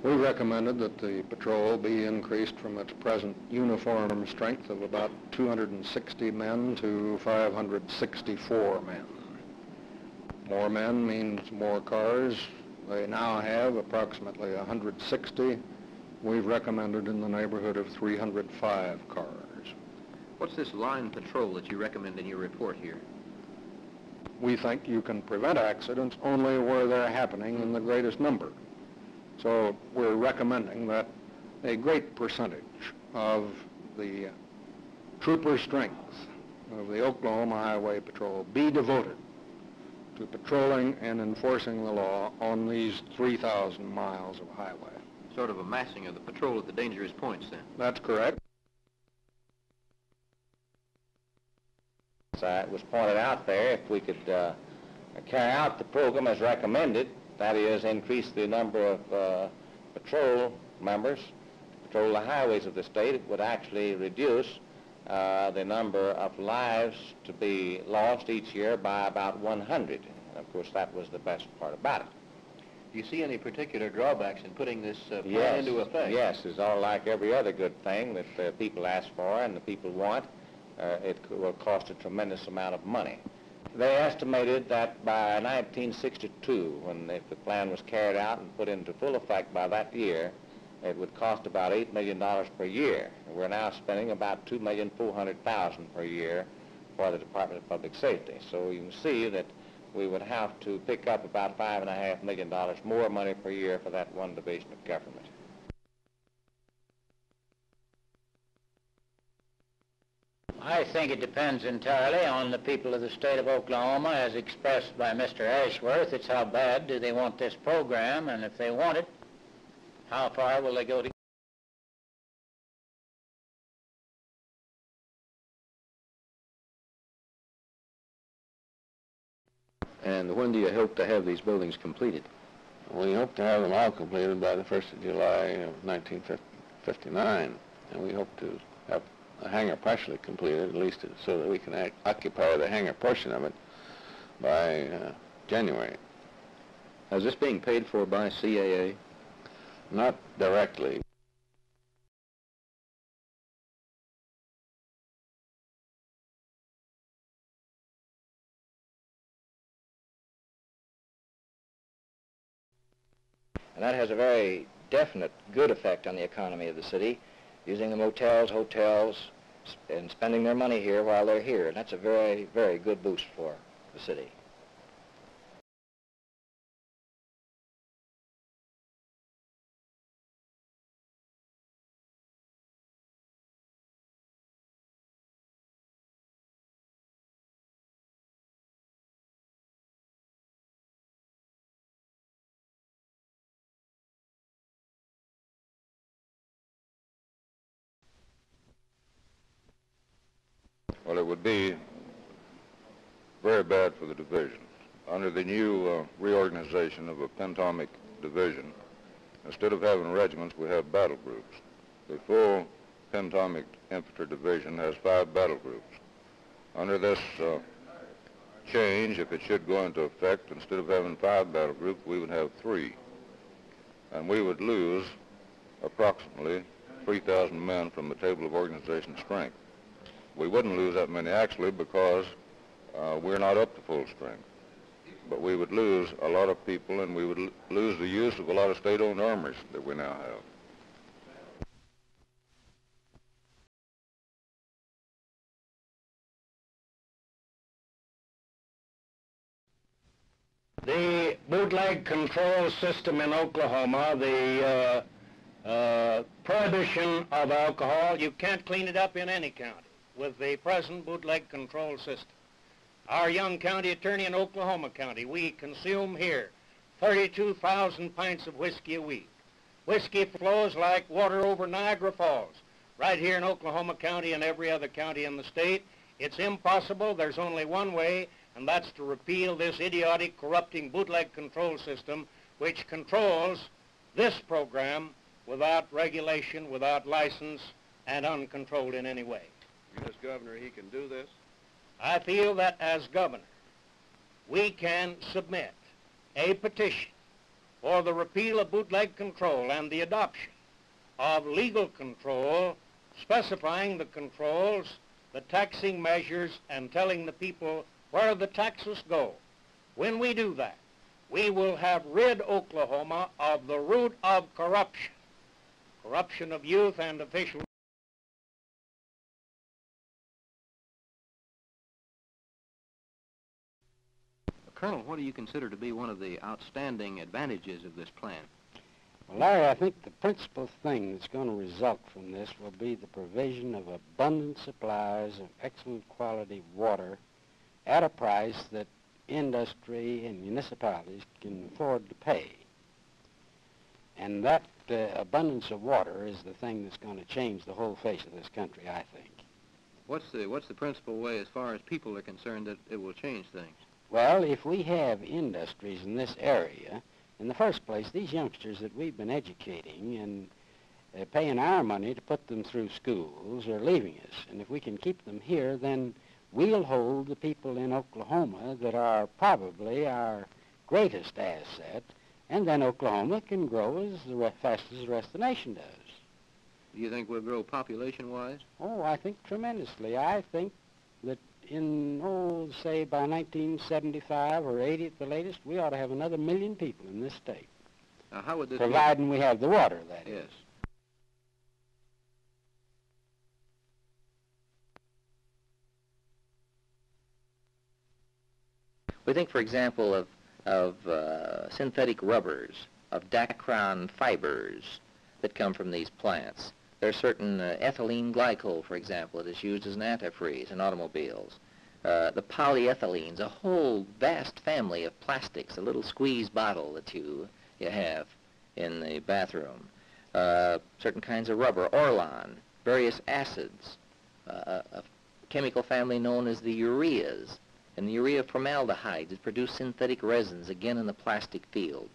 We recommended that the patrol be increased from its present uniform strength of about 260 men to 564 men. More men means more cars. They now have approximately 160. We've recommended in the neighborhood of 305 cars. What's this line patrol that you recommend in your report here? We think you can prevent accidents only where they're happening in the greatest number. So we're recommending that a great percentage of the trooper strength of the Oklahoma Highway Patrol be devoted to patrolling and enforcing the law on these 3,000 miles of highway. Sort of a massing of the patrol at the dangerous points, then. That's correct. It was pointed out there, if we could carry out the program as recommended, that is, increase the number of patrol members, patrol the highways of the state, it would actually reduce the number of lives to be lost each year by about 100. And of course, that was the best part about it. Do you see any particular drawbacks in putting this plan into effect? Yes, it's all like every other good thing that people ask for and the people want. It will cost a tremendous amount of money. They estimated that by 1962, if the plan was carried out and put into full effect by that year, it would cost about $8 million per year. And we're now spending about $2,400,000 per year for the Department of Public Safety. So you can see that we would have to pick up about $5.5 million more money per year for that one division of government. I think it depends entirely on the people of the state of Oklahoma, as expressed by Mr. Ashworth. It's how bad do they want this program, and if they want it, how far will they go to? And when do you hope to have these buildings completed? We hope to have them all completed by the 1st of July of 1959, and we hope to have the hangar partially completed, at least so that we can occupy the hangar portion of it by January. Is this being paid for by CAA? Not directly. And that has a very definite good effect on the economy of the city, using the motels, hotels, and spending their money here while they're here. And that's a very, very good boost for the city. Well, it would be very bad for the division. Under the new reorganization of a pentomic division, instead of having regiments, we have battle groups. The full pentomic infantry division has 5 battle groups. Under this change, if it should go into effect, instead of having 5 battle groups, we would have 3. And we would lose approximately 3,000 men from the table of organization strength. We wouldn't lose that many actually because we're not up to full strength. But we would lose a lot of people, and we would lose the use of a lot of state-owned armories that we now have. The bootleg control system in Oklahoma, the prohibition of alcohol, you can't clean it up in any county with the present bootleg control system. Our young county attorney in Oklahoma County, we consume here 32,000 pints of whiskey a week. Whiskey flows like water over Niagara Falls. Right here in Oklahoma County and every other county in the state, it's impossible. There's only one way, and that's to repeal this idiotic, corrupting bootleg control system which controls this program without regulation, without license, and uncontrolled in any way. As governor, he can do this? I feel that as governor, we can submit a petition for the repeal of bootleg control and the adoption of legal control, specifying the controls, the taxing measures, and telling the people where the taxes go. When we do that, we will have rid Oklahoma of the root of corruption, corruption of youth and officials. Colonel, what do you consider to be one of the outstanding advantages of this plan? Well, Larry, I think the principal thing that's going to result from this will be the provision of abundant supplies of excellent quality water at a price that industry and municipalities can afford to pay. And that abundance of water is the thing that's going to change the whole face of this country, I think. What's the principal way, as far as people are concerned, that it will change things? Well, if we have industries in this area, in the first place, these youngsters that we've been educating and paying our money to put them through schools are leaving us. And if we can keep them here, then we'll hold the people in Oklahoma that are probably our greatest asset, and then Oklahoma can grow as fast as the rest of the nation does. Do you think we'll grow population-wise? Oh, I think tremendously. I think that in, say by 1975 or 80 at the latest, we ought to have another 1 million people in this state. Now, how would this providing we have the water, that is. Yes. We think, for example, of synthetic rubbers, of dacron fibers that come from these plants. There's certain ethylene glycol, for example, that is used as an antifreeze in automobiles. The polyethylenes, a whole vast family of plastics, a little squeeze bottle that you have in the bathroom. Certain kinds of rubber, Orlon, various acids, a chemical family known as the ureas. And the urea formaldehyde that produce synthetic resins, again in the plastic field.